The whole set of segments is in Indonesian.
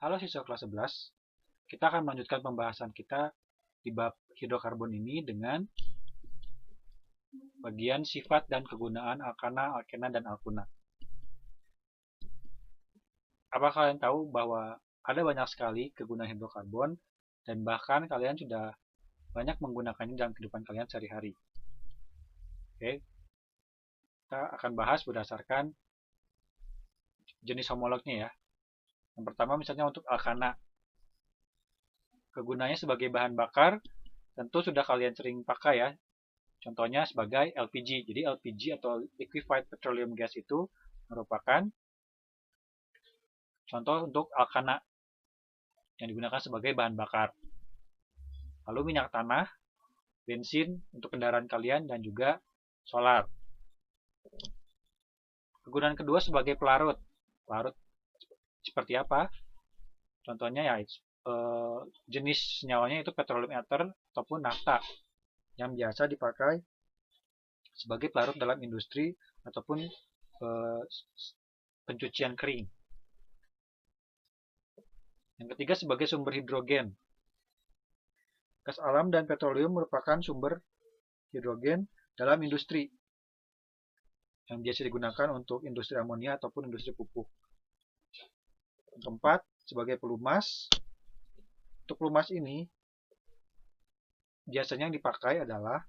Halo siswa kelas 11, kita akan melanjutkan pembahasan kita di bab hidrokarbon ini dengan bagian sifat dan kegunaan alkana, alkena, dan alkuna. Apa kalian tahu bahwa ada banyak sekali kegunaan hidrokarbon dan bahkan kalian sudah banyak menggunakannya dalam kehidupan kalian sehari-hari. Oke, kita akan bahas berdasarkan jenis homolognya ya. Yang pertama misalnya untuk alkana. Kegunaannya sebagai bahan bakar tentu sudah kalian sering pakai ya. Contohnya sebagai LPG. Jadi LPG atau Liquefied Petroleum Gas itu merupakan contoh untuk alkana yang digunakan sebagai bahan bakar. Lalu minyak tanah, bensin untuk kendaraan kalian, dan juga solar. Kegunaan kedua sebagai pelarut. Pelarut seperti apa? Contohnya ya jenis senyawanya itu petroleum ether ataupun nafta yang biasa dipakai sebagai pelarut dalam industri ataupun pencucian kering. Yang ketiga sebagai sumber hidrogen. Gas alam dan petroleum merupakan sumber hidrogen dalam industri yang biasa digunakan untuk industri amonia ataupun industri pupuk. Yang keempat, sebagai pelumas. Untuk pelumas ini, biasanya yang dipakai adalah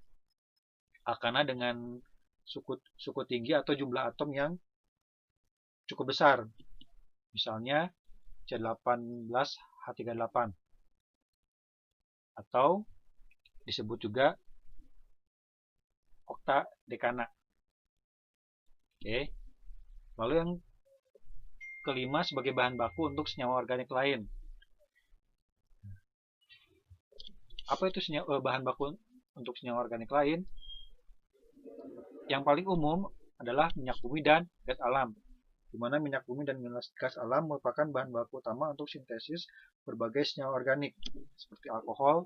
alkana dengan suku tinggi atau jumlah atom yang cukup besar. Misalnya C18H38 atau disebut juga oktadekana. Oke. Lalu yang kelima sebagai bahan baku untuk senyawa organik lain. Apa itu bahan baku untuk senyawa organik lain? Yang paling umum adalah minyak bumi dan gas alam, di mana minyak bumi dan gas alam merupakan bahan baku utama untuk sintesis berbagai senyawa organik, seperti alkohol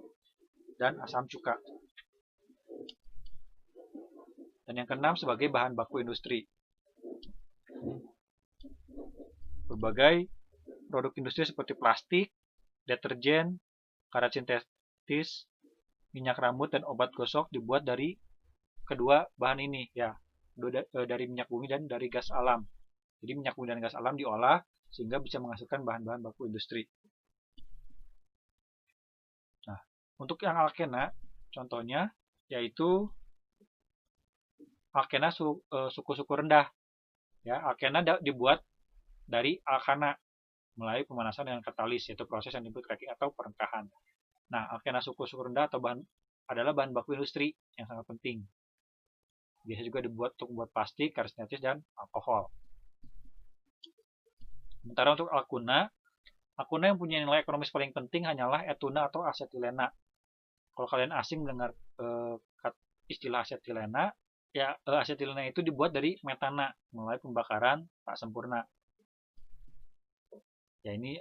dan asam cuka. Dan yang keenam sebagai bahan baku industri. Berbagai produk industri seperti plastik, deterjen, karet sintetis, minyak rambut, dan obat gosok dibuat dari kedua bahan ini ya, dari minyak bumi dan dari gas alam. Jadi minyak bumi dan gas alam diolah sehingga bisa menghasilkan bahan-bahan baku industri. Nah, untuk yang alkena, contohnya yaitu alkena suku-suku rendah. Ya, alkena dibuat dari alkana melalui pemanasan dengan katalis, yaitu proses yang disebut cracking atau perengkahan. Nah, alkena suku-suku rendah atau adalah bahan baku industri yang sangat penting. Biasa juga dibuat untuk membuat plastik, karet sintetis, dan alkohol. Sementara untuk alkuna yang punya nilai ekonomis paling penting hanyalah etuna atau asetilena. Kalau kalian asing mendengar istilah asetilena, ya asetilena itu dibuat dari metana melalui pembakaran tak sempurna. Ya ini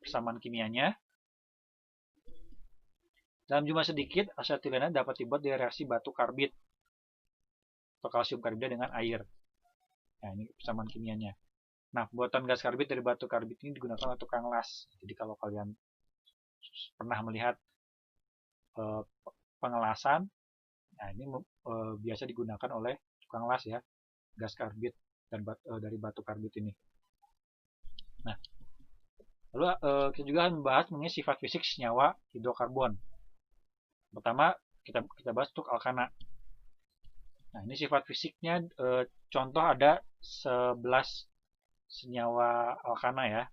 persamaan kimianya. Dalam jumlah sedikit, asetilena dapat dibuat dari reaksi batu karbit atau kalsium karbida dengan air. Nah, ini persamaan kimianya. Nah, pembuatan gas karbit dari batu karbit ini digunakan oleh tukang las. Jadi kalau kalian pernah melihat pengelasan, nah ini biasa digunakan oleh tukang las ya, gas karbit dan dari batu karbit ini. Nah, lalu kita juga akan membahas mengenai sifat fisik senyawa hidrokarbon. Pertama, kita bahas untuk alkana. Nah, ini sifat fisiknya, contoh ada 11 senyawa alkana ya.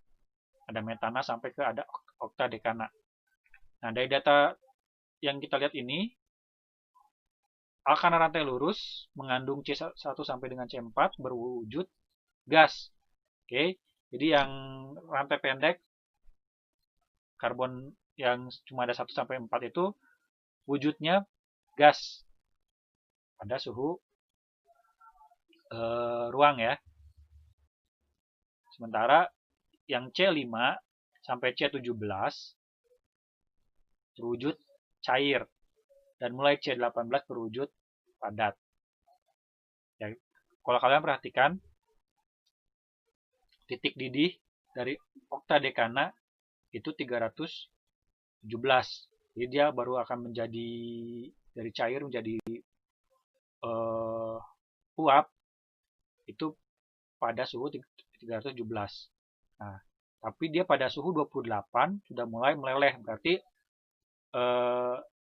Ada metana sampai ke ada oktadekana. Nah, dari data yang kita lihat ini, alkana rantai lurus mengandung C1 sampai dengan C4 berwujud gas. Oke. Jadi yang rantai pendek karbon yang cuma ada 1 sampai 4 itu wujudnya gas pada suhu ruang ya. Sementara yang C5 sampai C17 berwujud cair dan mulai C18 berwujud padat. Ya, kalau kalian perhatikan titik didih dari oktadekana itu 317. Jadi dia baru akan menjadi dari cair menjadi uap itu pada suhu 317. Nah, tapi dia pada suhu 28 sudah mulai meleleh, berarti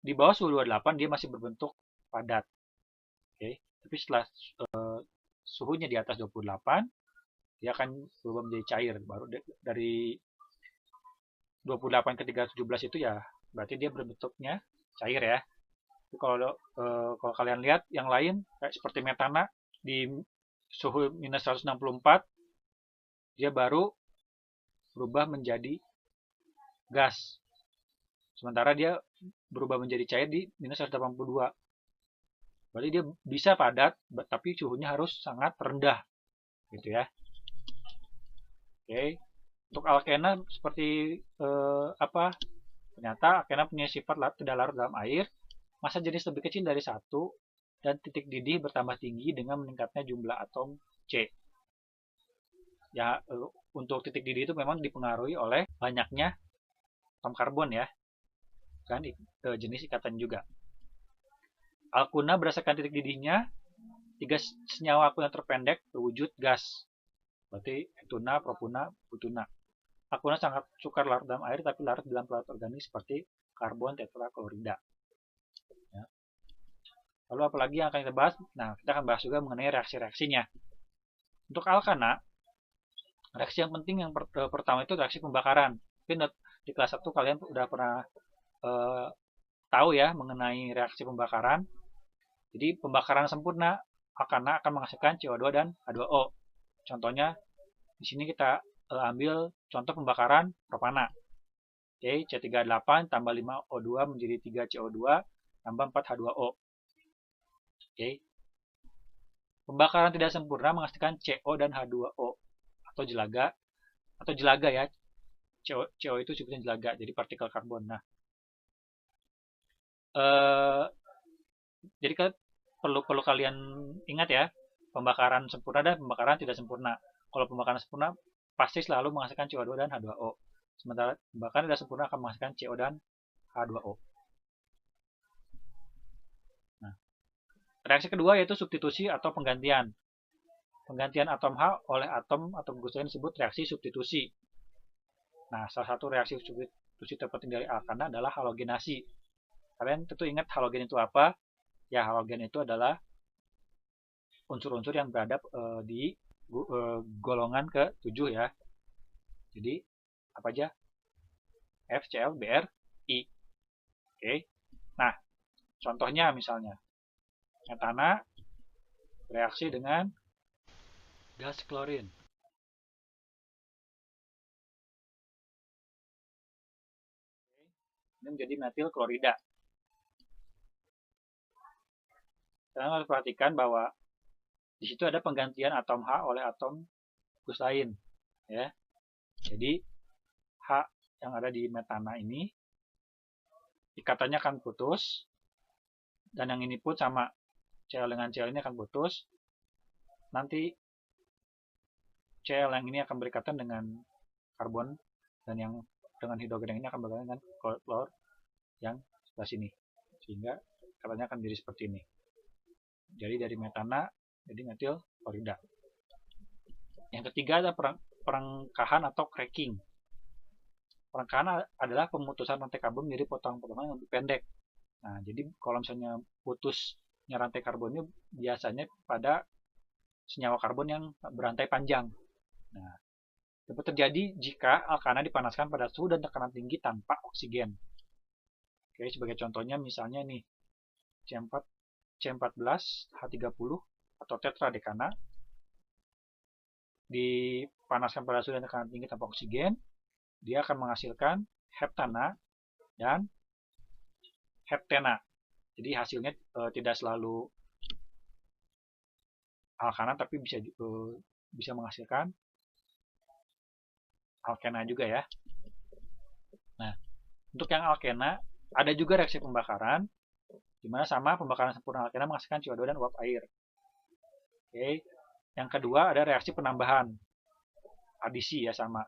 di bawah suhu 28 dia masih berbentuk padat. Oke, tapi setelah suhunya di atas 28 dia akan berubah menjadi cair. Baru dari 28 ke 317 itu ya berarti dia berbentuknya cair ya. Kalau kalian lihat yang lain kayak seperti metana di suhu minus 164 dia baru berubah menjadi gas. Sementara dia berubah menjadi cair di minus 182. Berarti dia bisa padat, tapi suhunya harus sangat rendah, gitu ya. Oke, untuk alkena seperti apa? Ternyata alkena punya sifat tidak larut dalam air, massa jenis lebih kecil dari 1, dan titik didih bertambah tinggi dengan meningkatnya jumlah atom C. Ya, untuk titik didih itu memang dipengaruhi oleh banyaknya atom karbon ya, kan jenis ikatan juga. Alkuna berdasarkan titik didihnya, 3 senyawa alkuna terpendek berwujud gas. Berarti hetuna, propuna, butuna. Alkuna sangat sukar larut dalam air, tapi larut dalam pelarut organik seperti karbon tetraklorida. Ya. Lalu apalagi yang akan kita bahas? Nah, kita akan bahas juga mengenai reaksi-reaksinya. Untuk alkana, reaksi yang penting yang pertama itu reaksi pembakaran. Mungkin di kelas 1 kalian udah pernah tahu ya mengenai reaksi pembakaran. Jadi pembakaran sempurna alkana akan menghasilkan CO2 dan H2O. Contohnya di sini kita ambil contoh pembakaran propana. Oke, C38 tambah 5O2 menjadi 3CO2 tambah 4H2O. Oke. Pembakaran tidak sempurna menghasilkan CO dan H2O atau jelaga ya. CO itu sebutnya jelaga, jadi partikel karbon. Nah, jadi kan perlu kalian ingat ya, pembakaran sempurna dan pembakaran tidak sempurna. Kalau pembakaran sempurna pasti selalu menghasilkan CO2 dan H2O. Sementara pembakaran tidak sempurna akan menghasilkan CO dan H2O. Nah, reaksi kedua yaitu substitusi atau penggantian. Penggantian atom H oleh atom atau gugus lain disebut reaksi substitusi. Nah, salah satu reaksi substitusi terpenting dari alkana adalah halogenasi. Kalian tentu ingat halogen itu apa? Ya, halogen itu adalah unsur-unsur yang berada di golongan ke-7 ya. Jadi, apa aja? FCl, Br, I. Oke. Nah, contohnya misalnya, metana reaksi dengan gas klorin. Ini menjadi metil klorida. Kalian harus perhatikan bahwa di situ ada penggantian atom H oleh atom gugus lain, ya. Jadi H yang ada di metana ini ikatannya akan putus, dan yang ini pun sama, Cl dengan Cl ini akan putus. Nanti Cl yang ini akan berikatan dengan karbon, dan yang dengan hidrogen yang ini akan berikatan dengan klor yang sebelah sini, sehingga ikatanya akan menjadi seperti ini. Jadi dari metana jadi metil klorida. Yang ketiga ada perengkahan atau cracking. Perengkahan adalah pemutusan rantai karbon menjadi potongan-potongan yang lebih pendek. Nah, jadi kalau misalnya putusnya rantai karbon ini biasanya pada senyawa karbon yang berantai panjang. Nah, dapat terjadi jika alkana dipanaskan pada suhu dan tekanan tinggi tanpa oksigen. Oke, sebagai contohnya misalnya nih C14H30 atau tetradekana dipanaskan pada suhu dan tekanan tinggi tanpa oksigen, dia akan menghasilkan heptana dan heptena. Jadi hasilnya tidak selalu alkana, tapi bisa menghasilkan alkena juga ya. Nah, untuk yang alkena ada juga reaksi pembakaran, di mana sama pembakaran sempurna alkena menghasilkan CO2 dan uap air. Oke. Yang kedua ada reaksi penambahan. adisi ya, sama.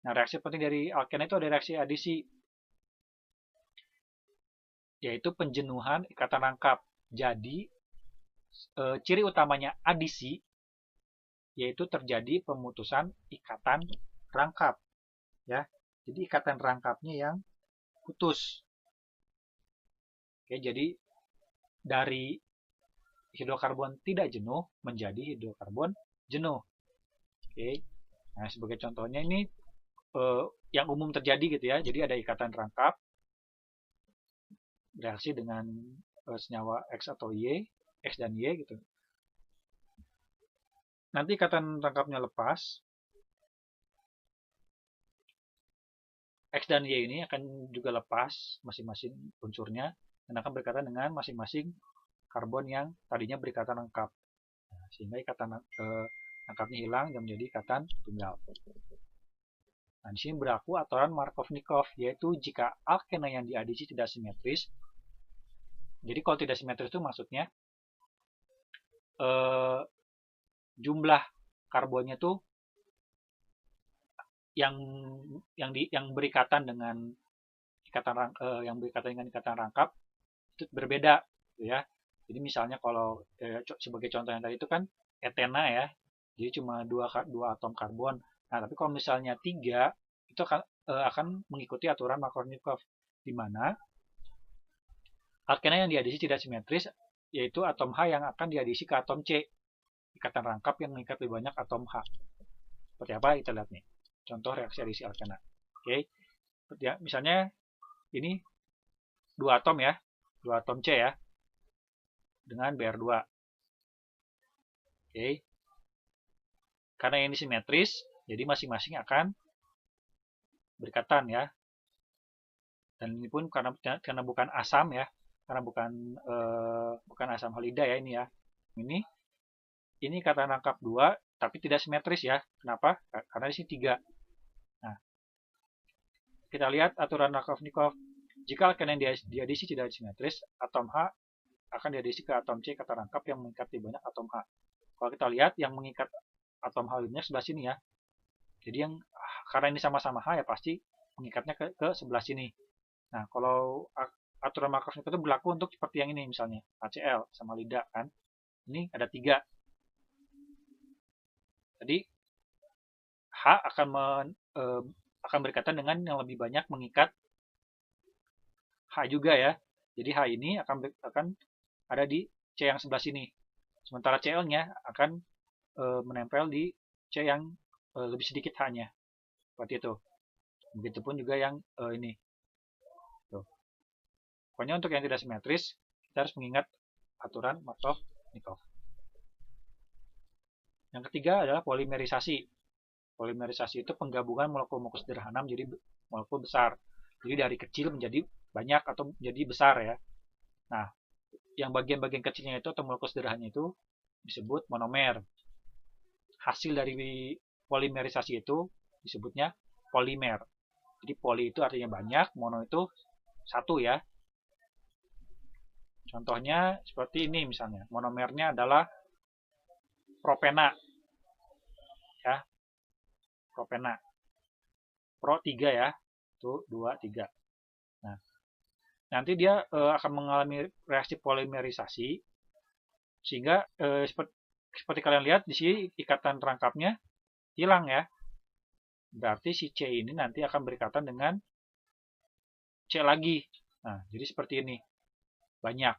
Nah, reaksi penting dari alkena itu ada reaksi adisi, yaitu penjenuhan ikatan rangkap. Jadi, ciri utamanya adisi yaitu terjadi pemutusan ikatan rangkap, ya. Jadi ikatan rangkapnya yang putus. Oke, jadi dari hidrokarbon tidak jenuh menjadi hidrokarbon jenuh. Oke. Nah, sebagai contohnya ini yang umum terjadi gitu ya. Jadi ada ikatan rangkap reaksi dengan senyawa X atau Y, X dan Y gitu. Nanti ikatan rangkapnya lepas, X dan Y ini akan juga lepas masing-masing unsurnya dan akan berikatan dengan masing-masing karbon yang tadinya berikatan rangkap. Nah, sehingga ikatan rangkapnya hilang dan menjadi ikatan tunggal. Nah, di sini berlaku aturan Markovnikov, yaitu jika alkena yang diadisi tidak simetris. Jadi kalau tidak simetris itu maksudnya jumlah karbonnya tuh yang berikatan dengan ikatan rangkap itu berbeda, gitu ya. Jadi misalnya kalau sebagai contoh yang tadi itu kan etena ya, jadi cuma dua atom karbon. Nah, tapi kalau misalnya 3 itu akan mengikuti aturan Markovnikov, di mana alkena yang diadisi tidak simetris yaitu atom H yang akan diadisi ke atom C, ikatan rangkap yang mengikat lebih banyak atom H. Seperti apa kita lihat nih. Contoh reaksi adisi alkena. Oke. Ya, misalnya ini 2 atom ya, 2 atom C ya, dengan Br2. Oke. Karena ini simetris, jadi masing-masing akan berikatan ya. Dan ini pun karena bukan asam ya, karena bukan asam halida ya ini ya. Ini ikatan rangkap 2 tapi tidak simetris ya. Kenapa? Karena di sini 3. Nah, kita lihat aturan Markovnikov. Jika alkena yang diadisi tidak simetris, atom H akan diadisi ke atom C kata rangkap yang mengikat lebih banyak atom H. Kalau kita lihat yang mengikat atom H lebih banyak sebelah sini ya. Jadi yang karena ini sama-sama H ya pasti mengikatnya ke sebelah sini. Nah, kalau aturan Markovnikov itu berlaku untuk seperti yang ini misalnya HCl sama lida kan. Ini ada 3. Jadi H akan berikatan dengan yang lebih banyak mengikat H juga ya. Jadi H ini akan ada di C yang sebelah sini. Sementara Cl-nya akan menempel di C yang lebih sedikit H-nya. Seperti itu. Begitupun juga yang ini. Tuh. Pokoknya untuk yang tidak simetris, kita harus mengingat aturan Markovnikov. Yang ketiga adalah polimerisasi. Polimerisasi itu penggabungan molekul-molekul sederhana menjadi molekul besar. Jadi dari kecil menjadi banyak atau menjadi besar ya. Nah, yang bagian-bagian kecilnya itu atau molekul sederhananya itu disebut monomer. Hasil dari polimerisasi itu disebutnya polimer. Jadi poli itu artinya banyak, mono itu satu ya. Contohnya seperti ini misalnya. Monomernya adalah propena. Ya. Propena. Pro 3 ya. Itu 2, 3. Nah, nanti dia akan mengalami reaksi polimerisasi sehingga seperti kalian lihat di sini ikatan rangkapnya hilang ya. Berarti si C ini nanti akan berikatan dengan C lagi. Nah, jadi seperti ini. Banyak.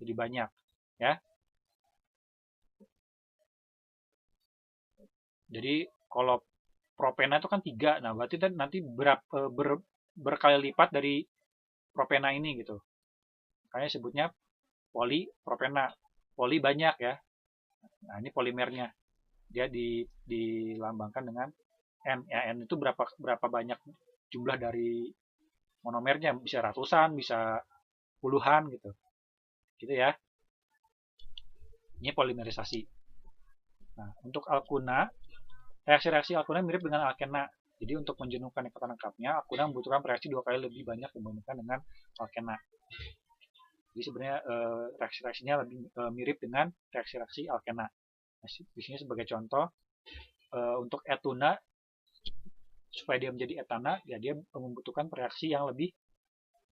Jadi banyak ya. Jadi kalau propena itu kan 3. Nah, berarti nanti berkali lipat dari propena ini gitu. Makanya sebutnya polipropena. Poli banyak ya. Nah, ini polimernya. Dia dilambangkan dengan N. Ya, N itu berapa banyak jumlah dari monomernya. Bisa ratusan, bisa puluhan gitu. Gitu ya. Ini polimerisasi. Nah, untuk alkuna, reaksi-reaksi alkuna mirip dengan alkena. Jadi untuk menjenuhkan ikatan rangkapnya, alkuna membutuhkan reaksi 2 kali lebih banyak dibandingkan dengan alkena. Jadi sebenarnya reaksi-reaksinya lebih mirip dengan reaksi-reaksi alkena. Nah, di sini sebagai contoh, untuk etuna supaya dia menjadi etana, ya dia membutuhkan reaksi yang lebih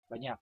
banyak.